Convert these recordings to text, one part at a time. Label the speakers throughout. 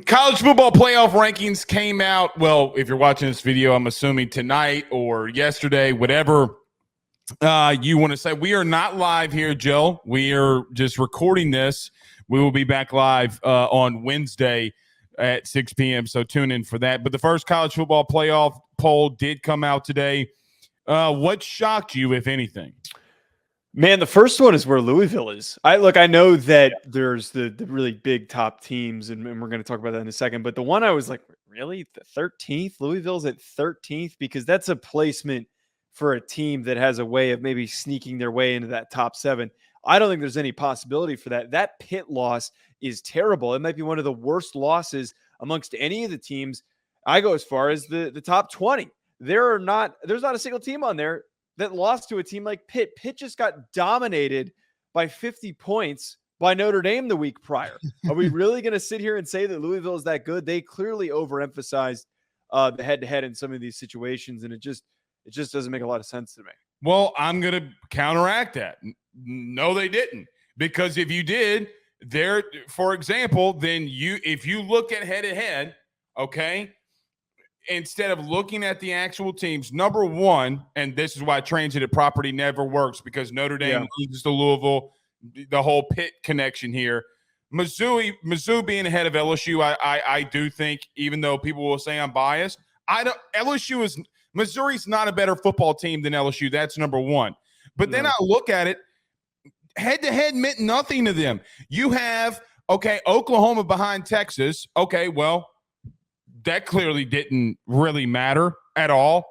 Speaker 1: College football playoff rankings came out. Well, if you're watching this video, I'm assuming tonight or yesterday, whatever you want to say. We are not live here, Joe. We are just recording this. We will be back live on Wednesday at 6 p.m., so tune in for that. But the first college football playoff poll did come out today. What shocked you, if anything?
Speaker 2: Man, the first one is where Louisville is. I know that there's the really big top teams, and we're going to talk about that in a second. But the one I was like, really? The 13th? Louisville's at 13th? Because that's a placement for a team that has a way of maybe sneaking their way into that top 7. I don't think there's any possibility for that. That Pitt loss is terrible. It might be one of the worst losses amongst any of the teams. I go as far as the top 20. There's not a single team on there that lost to a team like Pitt. Pitt just got dominated by 50 points by Notre Dame the week prior. Are we really going to sit here and say that Louisville is that good? They clearly overemphasized the head-to-head in some of these situations, and it just doesn't make a lot of sense to me.
Speaker 1: Well, I'm going to counteract that. No, they didn't. Because if you did, for example, then if you look at head-to-head, okay, instead of looking at the actual teams, number one, and this is why transitive property never works, because Notre Dame loses to Louisville, the whole Pitt connection here. Mizzou being ahead of LSU, I do think, even though people will say I'm biased, Missouri's not a better football team than LSU. That's number one. But then I look at it, head-to-head meant nothing to them. You have, Oklahoma behind Texas. Okay, well, that clearly didn't really matter at all.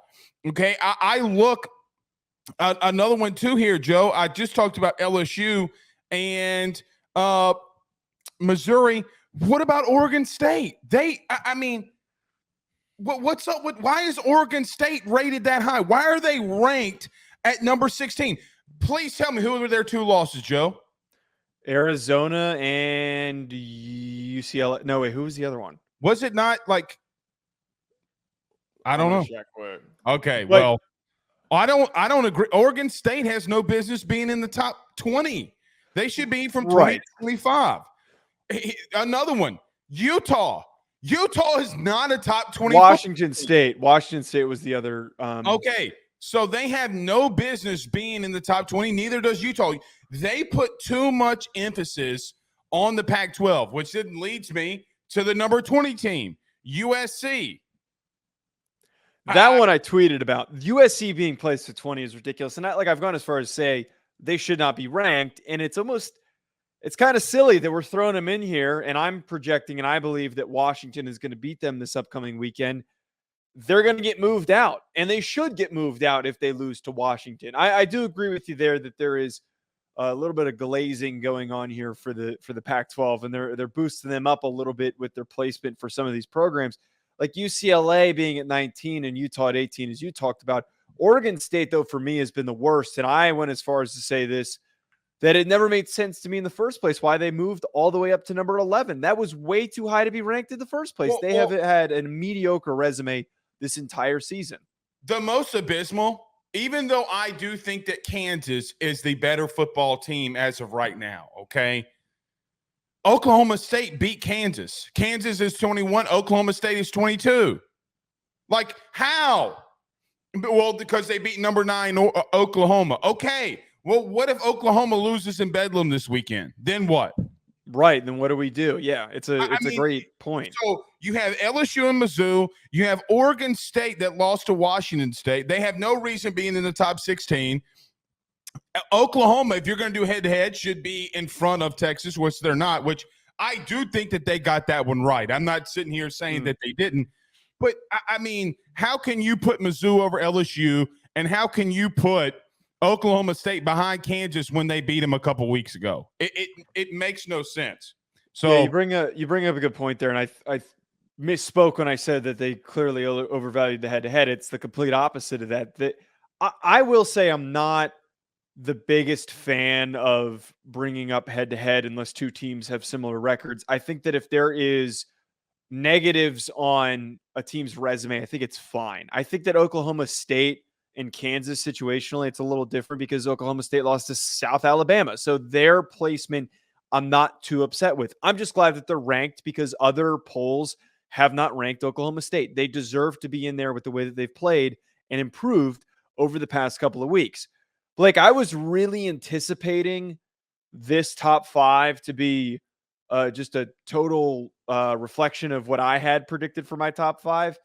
Speaker 1: Okay, I look another one too here, Joe. I just talked about LSU and Missouri. What about Oregon State? What's up with? Why is Oregon State rated that high? Why are they ranked at number 16? Please tell me who were their 2 losses, Joe.
Speaker 2: Arizona and UCLA. No, wait, who was the other one?
Speaker 1: Was it not like? I don't know. Okay,
Speaker 2: Like,
Speaker 1: well, I don't agree. Oregon State has no business being in the top 20. They should be from 20 to 25. Another one, Utah. Utah is not a top 20.
Speaker 2: Washington State was the other.
Speaker 1: Okay, so they have no business being in the top 20. Neither does Utah. They put too much emphasis on the Pac-12, which then leads me to the number 20 team, USC.
Speaker 2: That one I tweeted about. USC being placed at 20 is ridiculous. And I've gone as far as say they should not be ranked. And it's kind of silly that we're throwing them in here. And I'm projecting, and I believe that Washington is going to beat them this upcoming weekend. They're going to get moved out, and they should get moved out if they lose to Washington. I do agree with you there that there is a little bit of glazing going on here for the Pac-12, and they're boosting them up a little bit with their placement for some of these programs. Like UCLA being at 19 and Utah at 18, as you talked about. Oregon State, though, for me has been the worst. And I went as far as to say this, that it never made sense to me in the first place why they moved all the way up to number 11. That was way too high to be ranked in the first place. They have had a mediocre resume this entire season.
Speaker 1: The most abysmal, even though I do think that Kansas is the better football team as of right now, okay? Oklahoma State beat Kansas. Kansas is 21. Oklahoma State is 22. Like, how? Well, because they beat number 9 Oklahoma. Okay. Well, what if Oklahoma loses in Bedlam this weekend? Then what?
Speaker 2: Right. Then what do we do? Yeah, it's a great point.
Speaker 1: So you have LSU and Mizzou. You have Oregon State that lost to Washington State. They have no reason being in the top 16. Oklahoma, if you're going to do head-to-head, should be in front of Texas, which they're not, which I do think that they got that one right. I'm not sitting here saying that they didn't. But, I mean, how can you put Mizzou over LSU, and how can you put Oklahoma State behind Kansas when they beat them a couple weeks ago? It makes no sense. So
Speaker 2: yeah, you bring up a good point there, and I misspoke when I said that they clearly overvalued the head-to-head. It's the complete opposite of that. I will say I'm not the biggest fan of bringing up head-to-head unless two teams have similar records. I think that if there is negatives on a team's resume, I think it's fine. I think that Oklahoma State and Kansas situationally, it's a little different because Oklahoma State lost to South Alabama. So their placement, I'm not too upset with. I'm just glad that they're ranked because other polls have not ranked Oklahoma State. They deserve to be in there with the way that they've played and improved over the past couple of weeks. Blake, I was really anticipating this top 5 to be just a total reflection of what I had predicted for my top 5,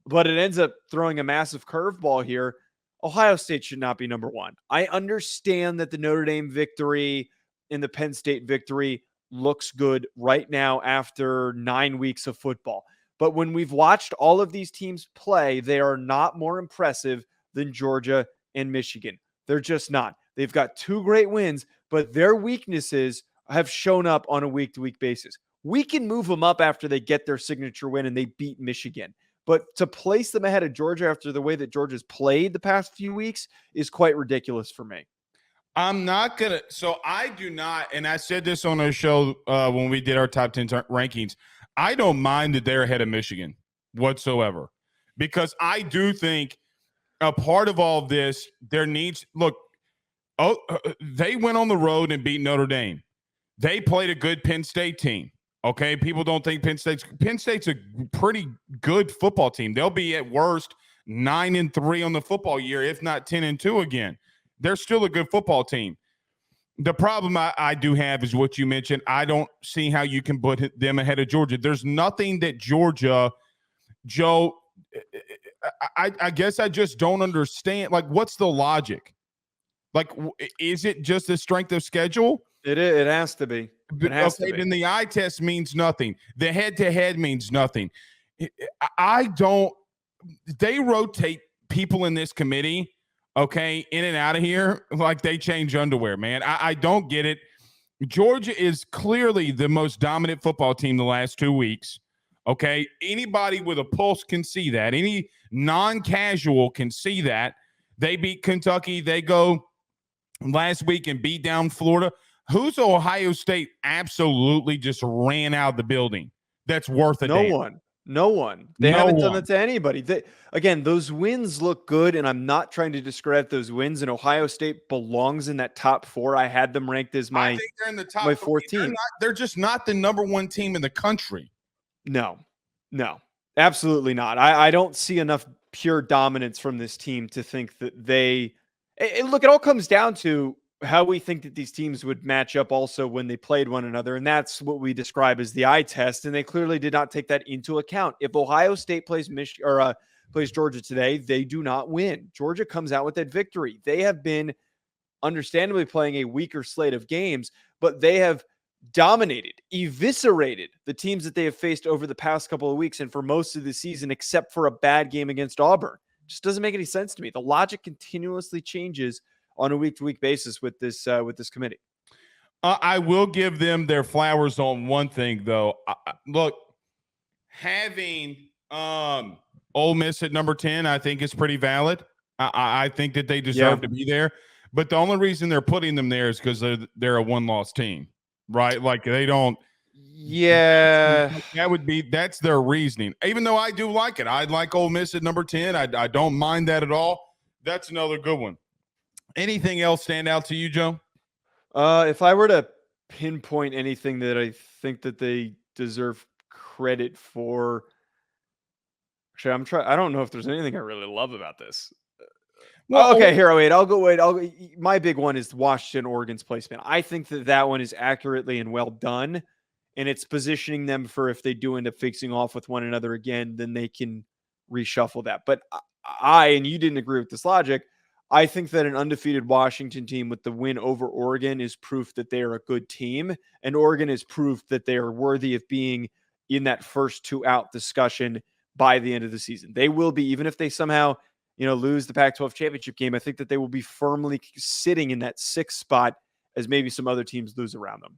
Speaker 2: but it ends up throwing a massive curveball here. Ohio State should not be number 1. I understand that the Notre Dame victory and the Penn State victory looks good right now after 9 weeks of football. But when we've watched all of these teams play, they are not more impressive than Georgia and Michigan. They're just not. They've got 2 great wins, but their weaknesses have shown up on a week-to-week basis. We can move them up after they get their signature win and they beat Michigan. But to place them ahead of Georgia after the way that Georgia's played the past few weeks is quite ridiculous for me.
Speaker 1: I'm not going to – so I do not – and I said this on our show when we did our top 10 rankings. I don't mind that they're ahead of Michigan whatsoever because I do think a part of all of this, there needs – look, they went on the road and beat Notre Dame. They played a good Penn State team. Okay, people don't think Penn State's a pretty good football team. They'll be at worst 9-3 on the football year, if not 10-2 again. They're still a good football team. The problem I do have is what you mentioned. I don't see how you can put them ahead of Georgia. There's nothing that Georgia, Joe, I guess I just don't understand. Like, what's the logic? Like, is it just the strength of schedule?
Speaker 2: It has to be. It has to be.
Speaker 1: Then the eye test means nothing. The head-to-head means nothing. They rotate people in this committee, okay, in and out of here like they change underwear, man. I don't get it. Georgia is clearly the most dominant football team the last 2 weeks, okay? Anybody with a pulse can see that. Any non-casual can see that. They beat Kentucky. They go last week and beat down Florida. Who's Ohio State absolutely just ran out of the building? That's worth a damn.
Speaker 2: No one. They haven't done that to anybody. Again, those wins look good, and I'm not trying to discredit those wins. And Ohio State belongs in that top 4. I had them ranked as I think they're in the top my 4th team.
Speaker 1: They're just not the number 1 team in the country.
Speaker 2: No, absolutely not. I don't see enough pure dominance from this team to think that they – look, it all comes down to how we think that these teams would match up also when they played one another. And that's what we describe as the eye test. And they clearly did not take that into account. If Ohio State plays plays Georgia today, they do not win. Georgia comes out with that victory. They have been understandably playing a weaker slate of games, but they have dominated, eviscerated the teams that they have faced over the past couple of weeks and for most of the season, except for a bad game against Auburn. It just doesn't make any sense to me. The logic continuously changes on a week-to-week basis with this committee.
Speaker 1: I will give them their flowers on one thing, though. Look, having Ole Miss at number 10, I think is pretty valid. I think that they deserve to be there. But the only reason they're putting them there is because they're a one-loss team, right? Like they don't.
Speaker 2: Yeah,
Speaker 1: that's their reasoning. Even though I do like it, I'd like Ole Miss at number 10. I don't mind that at all. That's another good one. Anything else stand out to you, Joe?
Speaker 2: If I were to pinpoint anything that I think that they deserve credit for, actually, I don't know if there's anything I really love about this. Well, okay, here, wait. I'll go. My big one is Washington, Oregon's placement. I think that one is accurately and well done, and it's positioning them for if they do end up facing off with one another again, then they can reshuffle that. But and you didn't agree with this logic, I think that an undefeated Washington team with the win over Oregon is proof that they are a good team, and Oregon is proof that they are worthy of being in that first 2-out discussion by the end of the season. They will be, even if they somehow, lose the Pac-12 championship game. I think that they will be firmly sitting in that 6th spot as maybe some other teams lose around them.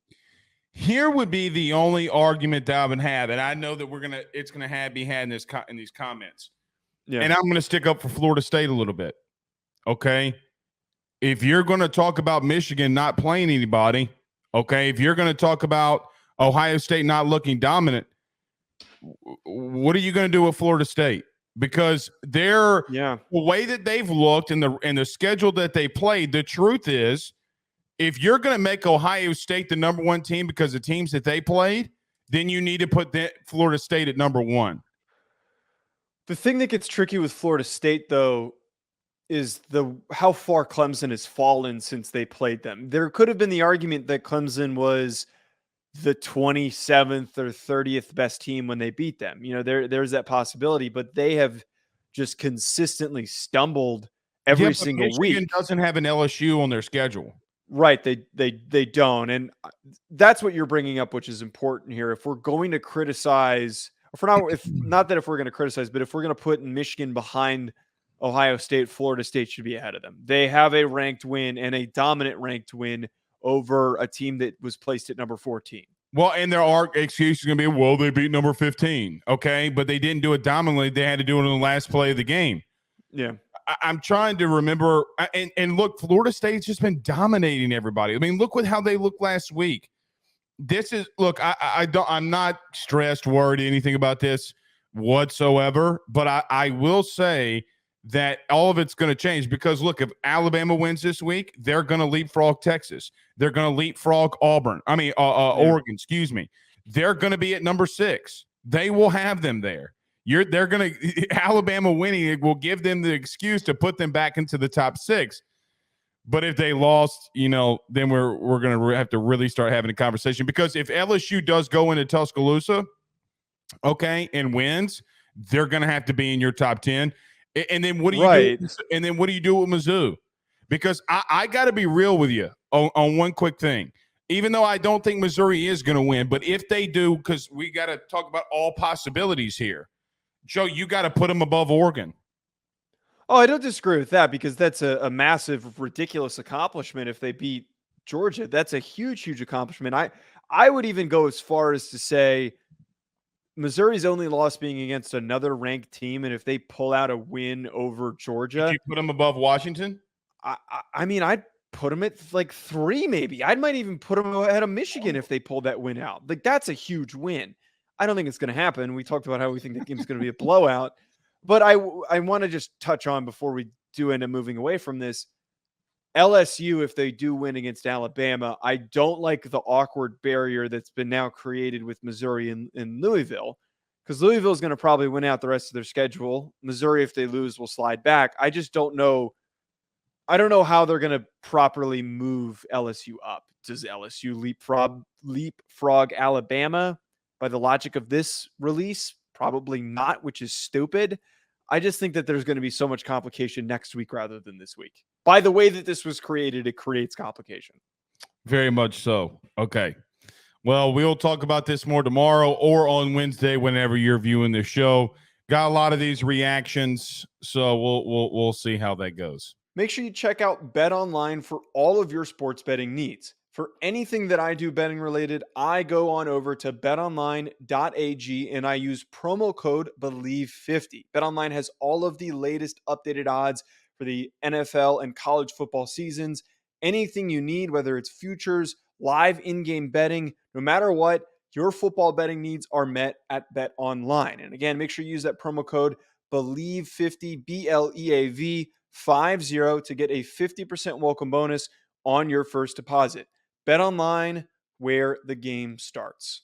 Speaker 1: Here would be the only argument that I would have, and I know that it's gonna be had in these comments. Yeah. And I'm gonna stick up for Florida State a little bit. Okay, if you're going to talk about Michigan not playing anybody, okay, if you're going to talk about Ohio State not looking dominant, what are you going to do with Florida State? Because the way that they've looked and the schedule that they played, the truth is If you're going to make Ohio State the number one team because of teams that they played, then you need to put Florida State at number one.
Speaker 2: The thing that gets tricky with Florida State, though, is how far Clemson has fallen since they played them. There could have been the argument that Clemson was the 27th or 30th best team when they beat them. There's that possibility, but they have just consistently stumbled every single
Speaker 1: Michigan
Speaker 2: week.
Speaker 1: Doesn't have an LSU on their schedule.
Speaker 2: Right. They don't. And that's what you're bringing up, which is important here. If we're going to criticize, if we're going to criticize, but if we're going to put Michigan behind Ohio State, Florida State should be ahead of them. They have a ranked win and a dominant ranked win over a team that was placed at number 14.
Speaker 1: Well, and there are excuses going to be, well, they beat number 15. Okay. But they didn't do it dominantly. They had to do it in the last play of the game.
Speaker 2: Yeah.
Speaker 1: I'm trying to remember. And look, Florida State's just been dominating everybody. I mean, look how they looked last week. I'm not stressed, worried, anything about this whatsoever. But I will say that all of it's going to change because, look, if Alabama wins this week, they're going to leapfrog Texas. They're going to leapfrog Oregon, excuse me. They're going to be at number 6. They will have them there. Alabama winning will give them the excuse to put them back into the top 6. But if they lost, then we're going to have to really start having a conversation because if LSU does go into Tuscaloosa, okay, and wins, they're going to have to be in your top 10. And then what do you do? And then what do you do with Mizzou? Because I got to be real with you on one quick thing. Even though I don't think Missouri is going to win, but if they do, because we got to talk about all possibilities here. Joe, you got to put them above Oregon.
Speaker 2: Oh, I don't disagree with that because that's a massive, ridiculous accomplishment if they beat Georgia. That's a huge, huge accomplishment. I would even go as far as to say Missouri's only loss being against another ranked team, and if they pull out a win over Georgia,
Speaker 1: did you put them above Washington?
Speaker 2: I mean, I'd put them at like 3, maybe. I might even put them ahead of Michigan if they pulled that win out. Like that's a huge win. I don't think it's going to happen. We talked about how we think the game's going to be a blowout, but I want to just touch on before we do end up moving away from this. LSU, if they do win against Alabama, I don't like the awkward barrier that's been now created with Missouri and Louisville, because Louisville is going to probably win out the rest of their schedule. Missouri, if they lose, will slide back. I just don't know. I don't know how they're going to properly move LSU up. Does LSU leapfrog Alabama by the logic of this release? Probably not, which is stupid. I just think that there's going to be so much complication next week rather than this week. By the way that this was created, it creates complication.
Speaker 1: Very much so. Okay. Well, we'll talk about this more tomorrow or on Wednesday whenever you're viewing the show. Got a lot of these reactions, so we'll see how that goes.
Speaker 2: Make sure you check out BetOnline for all of your sports betting needs. For anything that I do betting related, I go on over to betonline.ag and I use promo code BELIEVE50. BetOnline has all of the latest updated odds for the NFL and college football seasons. Anything you need, whether it's futures, live in-game betting, no matter what, your football betting needs are met at BetOnline. And again, make sure you use that promo code BELIEVE50, BLEAV50 to get a 50% welcome bonus on your first deposit. BetOnline, where the game starts.